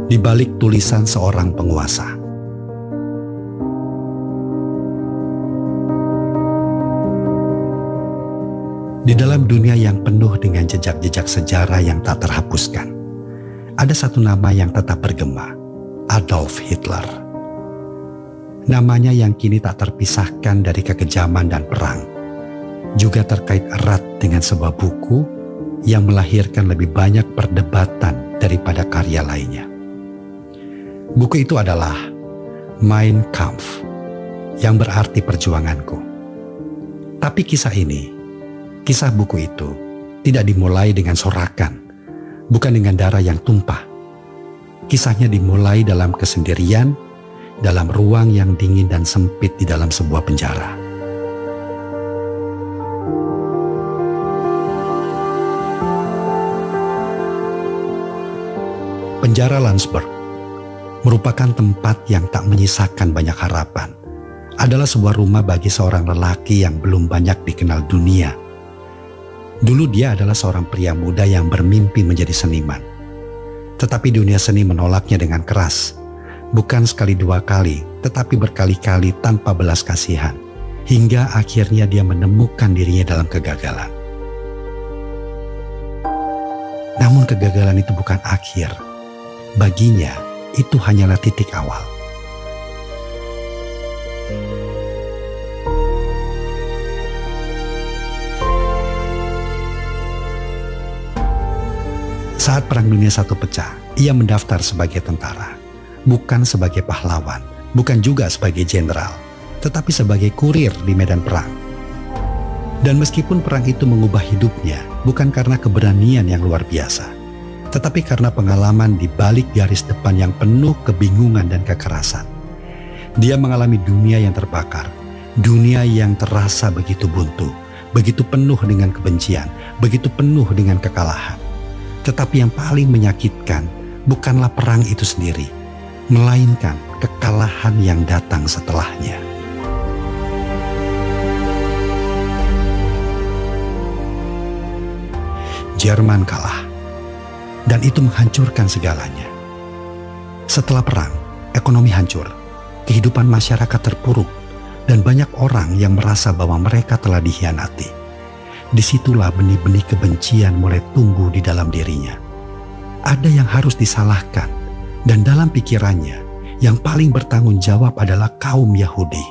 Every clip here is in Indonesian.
di balik tulisan seorang penguasa. Di dalam dunia yang penuh dengan jejak-jejak sejarah yang tak terhapuskan, ada satu nama yang tetap bergema, Adolf Hitler. Namanya yang kini tak terpisahkan dari kekejaman dan perang, juga terkait erat dengan sebuah buku yang melahirkan lebih banyak perdebatan daripada karya lainnya. Buku itu adalah Mein Kampf, yang berarti perjuanganku. Tapi kisah buku itu tidak dimulai dengan sorakan, bukan dengan darah yang tumpah. Kisahnya dimulai dalam kesendirian, dalam ruang yang dingin dan sempit di dalam sebuah penjara. Penjara Landsberg merupakan tempat yang tak menyisakan banyak harapan. Adalah sebuah rumah bagi seorang lelaki yang belum banyak dikenal dunia. Dulu dia adalah seorang pria muda yang bermimpi menjadi seniman. Tetapi dunia seni menolaknya dengan keras. Bukan sekali dua kali, tetapi berkali-kali tanpa belas kasihan. Hingga akhirnya dia menemukan dirinya dalam kegagalan. Namun kegagalan itu bukan akhir. Baginya, itu hanyalah titik awal. Saat Perang Dunia I pecah, ia mendaftar sebagai tentara. Bukan sebagai pahlawan, bukan juga sebagai jenderal, tetapi sebagai kurir di medan perang. Dan meskipun perang itu mengubah hidupnya, bukan karena keberanian yang luar biasa, tetapi karena pengalaman di balik garis depan yang penuh kebingungan dan kekerasan. Dia mengalami dunia yang terbakar, dunia yang terasa begitu buntu, begitu penuh dengan kebencian, begitu penuh dengan kekalahan. Tetapi yang paling menyakitkan bukanlah perang itu sendiri, melainkan kekalahan yang datang setelahnya. Jerman kalah. Dan itu menghancurkan segalanya. Setelah perang, ekonomi hancur, kehidupan masyarakat terpuruk, dan banyak orang yang merasa bahwa mereka telah dikhianati. Disitulah benih-benih kebencian mulai tumbuh di dalam dirinya. Ada yang harus disalahkan, dan dalam pikirannya, yang paling bertanggung jawab adalah kaum Yahudi.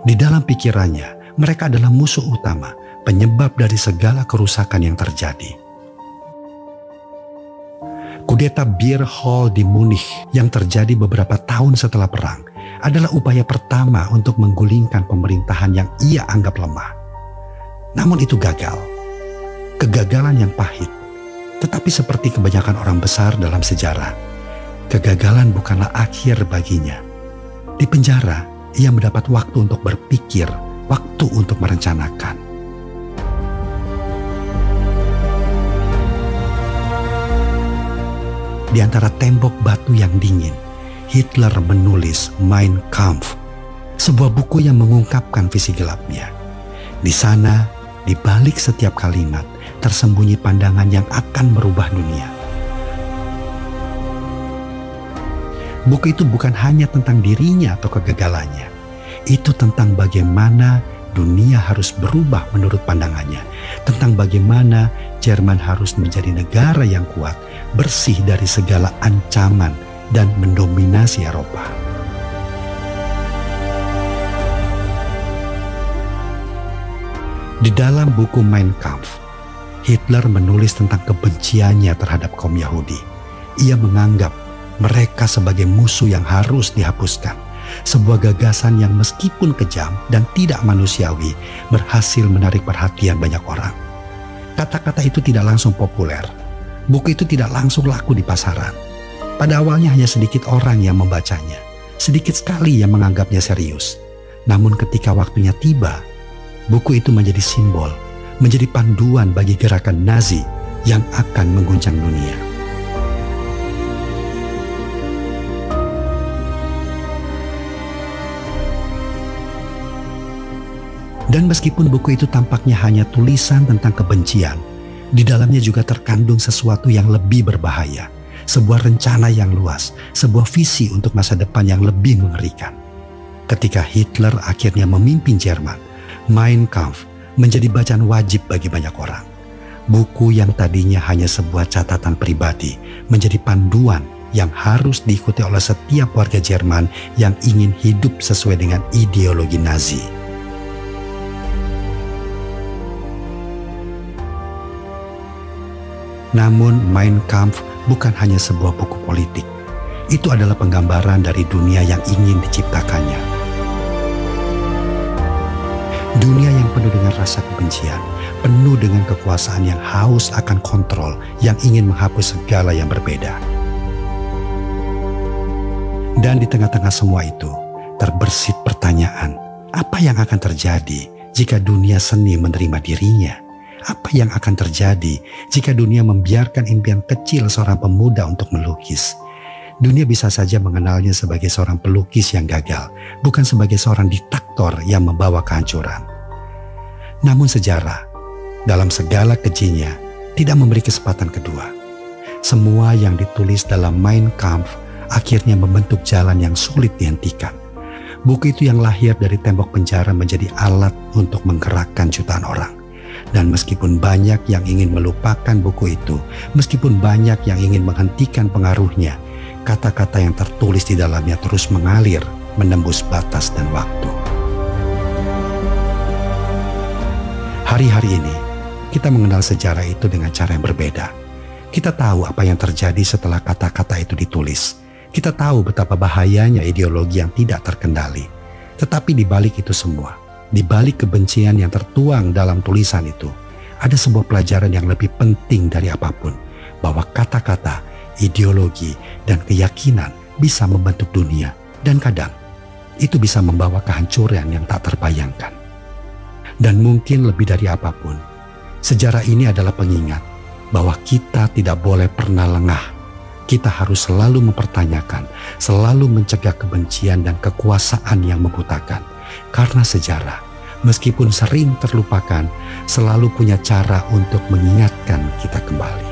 Di dalam pikirannya, mereka adalah musuh utama, penyebab dari segala kerusakan yang terjadi. Kudeta Beer Hall di Munich yang terjadi beberapa tahun setelah perang adalah upaya pertama untuk menggulingkan pemerintahan yang ia anggap lemah. Namun itu gagal. Kegagalan yang pahit. Tetapi seperti kebanyakan orang besar dalam sejarah, kegagalan bukanlah akhir baginya. Di penjara, ia mendapat waktu untuk berpikir, waktu untuk merencanakan. Di antara tembok batu yang dingin, Hitler menulis Mein Kampf, sebuah buku yang mengungkapkan visi gelapnya. Di sana, di balik setiap kalimat, tersembunyi pandangan yang akan merubah dunia. Buku itu bukan hanya tentang dirinya atau kegagalannya. Itu tentang bagaimana dunia harus berubah menurut pandangannya. Tentang bagaimana Jerman harus menjadi negara yang kuat, bersih dari segala ancaman dan mendominasi Eropa. Di dalam buku Mein Kampf, Hitler menulis tentang kebenciannya terhadap kaum Yahudi. Ia menganggap mereka sebagai musuh yang harus dihapuskan. Sebuah gagasan yang meskipun kejam dan tidak manusiawi berhasil menarik perhatian banyak orang. Kata-kata itu tidak langsung populer. Buku itu tidak langsung laku di pasaran. Pada awalnya hanya sedikit orang yang membacanya. Sedikit sekali yang menganggapnya serius. Namun ketika waktunya tiba, buku itu menjadi simbol, menjadi panduan bagi gerakan Nazi yang akan mengguncang dunia. Dan meskipun buku itu tampaknya hanya tulisan tentang kebencian, di dalamnya juga terkandung sesuatu yang lebih berbahaya, sebuah rencana yang luas, sebuah visi untuk masa depan yang lebih mengerikan. Ketika Hitler akhirnya memimpin Jerman, Mein Kampf menjadi bacaan wajib bagi banyak orang. Buku yang tadinya hanya sebuah catatan pribadi menjadi panduan yang harus diikuti oleh setiap warga Jerman yang ingin hidup sesuai dengan ideologi Nazi. Namun Mein Kampf bukan hanya sebuah buku politik. Itu adalah penggambaran dari dunia yang ingin diciptakannya. Dunia yang penuh dengan rasa kebencian, penuh dengan kekuasaan yang haus akan kontrol, yang ingin menghapus segala yang berbeda. Dan di tengah-tengah semua itu, terbersit pertanyaan, apa yang akan terjadi jika dunia seni menerima dirinya? Apa yang akan terjadi jika dunia membiarkan impian kecil seorang pemuda untuk melukis? Dunia bisa saja mengenalnya sebagai seorang pelukis yang gagal, bukan sebagai seorang diktator yang membawa kehancuran. Namun sejarah, dalam segala kejinya, tidak memberi kesempatan kedua. Semua yang ditulis dalam Mein Kampf akhirnya membentuk jalan yang sulit dihentikan. Buku itu yang lahir dari tembok penjara menjadi alat untuk menggerakkan jutaan orang. Dan meskipun banyak yang ingin melupakan buku itu, meskipun banyak yang ingin menghentikan pengaruhnya, kata-kata yang tertulis di dalamnya terus mengalir, menembus batas dan waktu. Hari-hari ini, kita mengenal sejarah itu dengan cara yang berbeda. Kita tahu apa yang terjadi setelah kata-kata itu ditulis. Kita tahu betapa bahayanya ideologi yang tidak terkendali. Tetapi di balik itu semua, di balik kebencian yang tertuang dalam tulisan itu, ada sebuah pelajaran yang lebih penting dari apapun, bahwa kata-kata, ideologi, dan keyakinan bisa membentuk dunia, dan kadang itu bisa membawa kehancuran yang tak terbayangkan. Dan mungkin lebih dari apapun, sejarah ini adalah pengingat bahwa kita tidak boleh pernah lengah. Kita harus selalu mempertanyakan, selalu mencegah kebencian dan kekuasaan yang membutakan. Karena sejarah, meskipun sering terlupakan, selalu punya cara untuk mengingatkan kita kembali.